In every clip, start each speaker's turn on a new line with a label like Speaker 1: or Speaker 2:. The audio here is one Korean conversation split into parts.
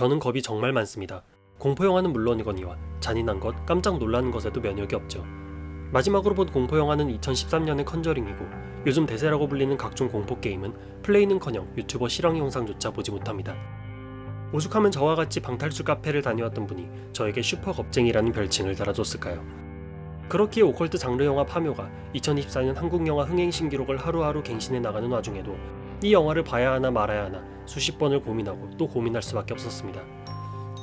Speaker 1: 저는 겁이 정말 많습니다. 공포영화는 물론이거니와 잔인한 것, 깜짝 놀라는 것에도 면역이 없죠. 마지막으로 본 공포영화는 2013년의 컨저링이고 요즘 대세라고 불리는 각종 공포게임은 플레이는커녕 유튜버 실황 영상조차 보지 못합니다. 오죽하면 저와 같이 방탈출 카페를 다녀왔던 분이 저에게 슈퍼 겁쟁이라는 별칭을 달아줬을까요? 그렇기에 오컬트 장르 영화 파묘가 2024년 한국 영화 흥행 신기록을 하루하루 갱신해 나가는 와중에도 이 영화를 봐야 하나 말아야 하나 수십 번을 고민하고 또 고민할 수밖에 없었습니다.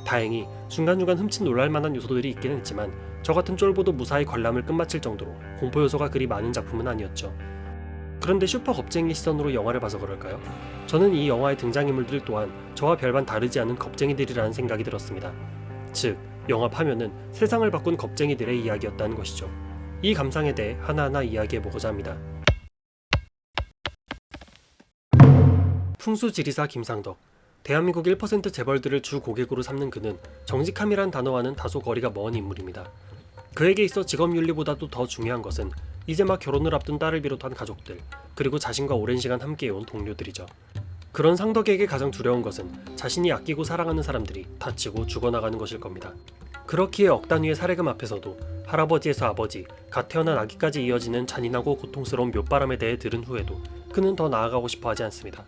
Speaker 1: 다행히 중간중간 흠칫 놀랄만한 요소들이 있긴 했지만 저 같은 쫄보도 무사히 관람을 끝마칠 정도로 공포 요소가 그리 많은 작품은 아니었죠. 그런데 슈퍼 겁쟁이 시선으로 영화를 봐서 그럴까요? 저는 이 영화의 등장인물들 또한 저와 별반 다르지 않은 겁쟁이들이라는 생각이 들었습니다. 즉, 영화 파묘는 세상을 바꾼 겁쟁이들의 이야기였다는 것이죠. 이 감상에 대해 하나하나 이야기해보고자 합니다. 풍수지리사 김상덕. 대한민국 1% 재벌들을 주 고객으로 삼는 그는 정직함이란 단어와는 다소 거리가 먼 인물입니다. 그에게 있어 직업윤리보다도 더 중요한 것은 이제 막 결혼을 앞둔 딸을 비롯한 가족들, 그리고 자신과 오랜 시간 함께해온 동료들이죠. 그런 상덕에게 가장 두려운 것은 자신이 아끼고 사랑하는 사람들이 다치고 죽어나가는 것일 겁니다. 그렇기에 억 단위의 사례금 앞에서도 할아버지에서 아버지, 갓 태어난 아기까지 이어지는 잔인하고 고통스러운 묘바람에 대해 들은 후에도 그는 더 나아가고 싶어 하지 않습니다.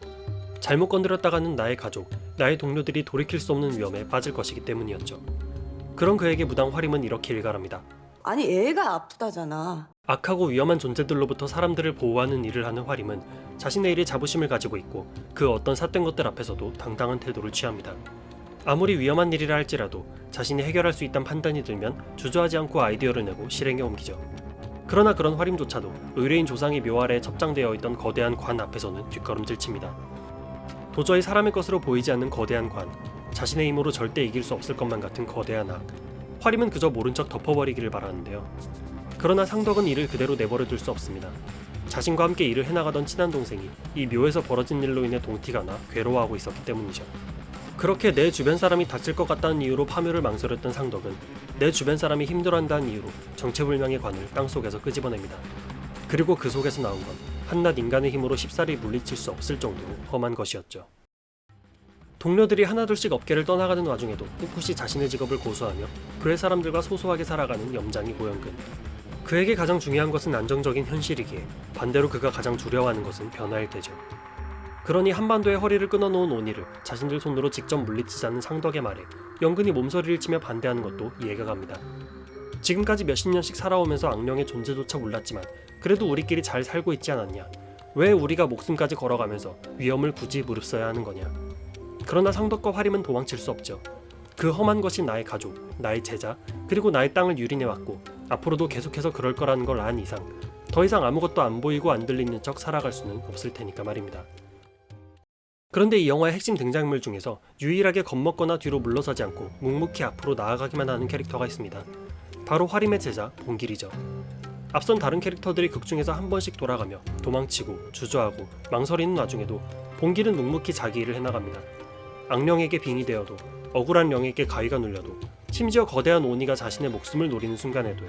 Speaker 1: 잘못 건드렸다가는 나의 가족, 나의 동료들이 돌이킬 수 없는 위험에 빠질 것이기 때문이었죠. 그런 그에게 무당 화림은 이렇게 일갈합니다.
Speaker 2: 아니 애가 아프다잖아.
Speaker 1: 악하고 위험한 존재들로부터 사람들을 보호하는 일을 하는 화림은 자신의 일에 자부심을 가지고 있고 그 어떤 삿된 것들 앞에서도 당당한 태도를 취합니다. 아무리 위험한 일이라 할지라도 자신이 해결할 수 있다는 판단이 들면 주저하지 않고 아이디어를 내고 실행에 옮기죠. 그러나 그런 화림조차도 의뢰인 조상의 묘 아래에 첩장되어 있던 거대한 관 앞에서는 뒷걸음질 칩니다. 도저히 사람의 것으로 보이지 않는 거대한 관, 자신의 힘으로 절대 이길 수 없을 것만 같은 거대한 악. 화림은 그저 모른 척 덮어버리기를 바라는데요. 그러나 상덕은 이를 그대로 내버려둘 수 없습니다. 자신과 함께 일을 해나가던 친한 동생이 이 묘에서 벌어진 일로 인해 동티가 나 괴로워하고 있었기 때문이죠. 그렇게 내 주변 사람이 다칠 것 같다는 이유로 파묘를 망설였던 상덕은 내 주변 사람이 힘들어한다는 이유로 정체불명의 관을 땅속에서 끄집어냅니다. 그리고 그 속에서 나온 건 한낱 인간의 힘으로 쉽사리 물리칠 수 없을 정도로 험한 것이었죠. 동료들이 하나둘씩 업계를 떠나가는 와중에도 꿋꿋이 자신의 직업을 고수하며 그의 사람들과 소소하게 살아가는 염장이 고영근. 그에게 가장 중요한 것은 안정적인 현실이기에 반대로 그가 가장 두려워하는 것은 변화일 테죠. 그러니 한반도의 허리를 끊어놓은 오니를 자신들 손으로 직접 물리치자는 상덕의 말에 영근이 몸서리를 치며 반대하는 것도 이해가 갑니다. 지금까지 몇십 년씩 살아오면서 악령의 존재조차 몰랐지만 그래도 우리끼리 잘 살고 있지 않았냐? 왜 우리가 목숨까지 걸어가면서 위험을 굳이 무릅써야 하는 거냐? 그러나 상덕과 화림은 도망칠 수 없죠. 그 험한 것이 나의 가족, 나의 제자, 그리고 나의 땅을 유린해왔고 앞으로도 계속해서 그럴 거라는 걸 안 이상 더 이상 아무것도 안 보이고 안 들리는 척 살아갈 수는 없을 테니까 말입니다. 그런데 이 영화의 핵심 등장인물 중에서 유일하게 겁먹거나 뒤로 물러서지 않고 묵묵히 앞으로 나아가기만 하는 캐릭터가 있습니다. 바로 화림의 제자 봉길이죠. 앞선 다른 캐릭터들이 극중에서 한 번씩 돌아가며 도망치고 주저하고 망설이는 와중에도 봉길은 묵묵히 자기 일을 해나갑니다. 악령에게 빙이 되어도 억울한 영에게 가위가 눌려도 심지어 거대한 오니가 자신의 목숨을 노리는 순간에도요.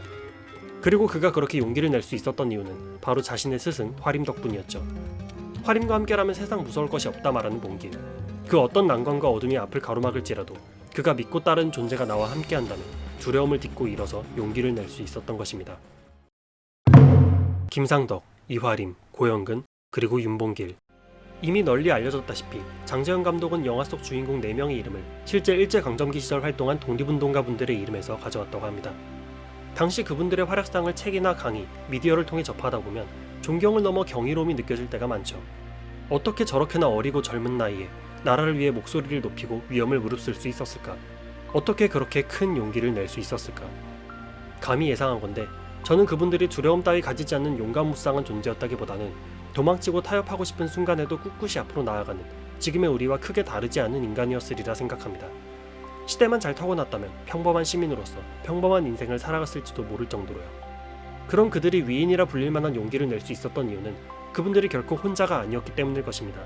Speaker 1: 그리고 그가 그렇게 용기를 낼 수 있었던 이유는 바로 자신의 스승 화림 덕분이었죠. 화림과 함께라면 세상 무서울 것이 없다 말하는 봉길. 그 어떤 난관과 어둠이 앞을 가로막을지라도 그가 믿고 따른 존재가 나와 함께한다면 두려움을 딛고 일어서 용기를 낼 수 있었던 것입니다. 김상덕, 이화림, 고영근, 그리고 윤봉길. 이미 널리 알려졌다시피 장재현 감독은 영화 속 주인공 4명의 이름을 실제 일제강점기 시절 활동한 독립운동가 분들의 이름에서 가져왔다고 합니다. 당시 그분들의 활약상을 책이나 강의, 미디어를 통해 접하다 보면 존경을 넘어 경이로움이 느껴질 때가 많죠. 어떻게 저렇게나 어리고 젊은 나이에 나라를 위해 목소리를 높이고 위험을 무릅쓸 수 있었을까? 어떻게 그렇게 큰 용기를 낼 수 있었을까? 감히 예상한 건데 저는 그분들이 두려움 따위 가지지 않는 용감무쌍한 존재였다기보다는 도망치고 타협하고 싶은 순간에도 꿋꿋이 앞으로 나아가는 지금의 우리와 크게 다르지 않은 인간이었으리라 생각합니다. 시대만 잘 타고났다면 평범한 시민으로서 평범한 인생을 살아갔을지도 모를 정도로요. 그런 그들이 위인이라 불릴 만한 용기를 낼 수 있었던 이유는 그분들이 결코 혼자가 아니었기 때문일 것입니다.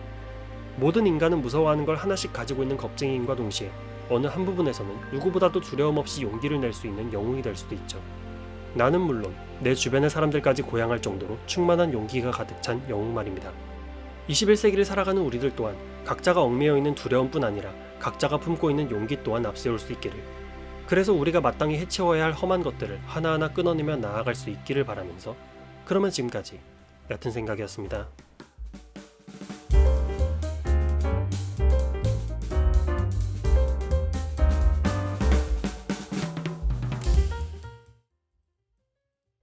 Speaker 1: 모든 인간은 무서워하는 걸 하나씩 가지고 있는 겁쟁이인과 동시에 어느 한 부분에서는 누구보다도 두려움 없이 용기를 낼 수 있는 영웅이 될 수도 있죠. 나는 물론 내 주변의 사람들까지 고양할 정도로 충만한 용기가 가득 찬 영웅 말입니다. 21세기를 살아가는 우리들 또한 각자가 얽매여 있는 두려움뿐 아니라 각자가 품고 있는 용기 또한 앞세울 수 있기를. 그래서 우리가 마땅히 해치워야 할 험한 것들을 하나하나 끊어내며 나아갈 수 있기를 바라면서, 그러면 지금까지 얕은 생각이었습니다.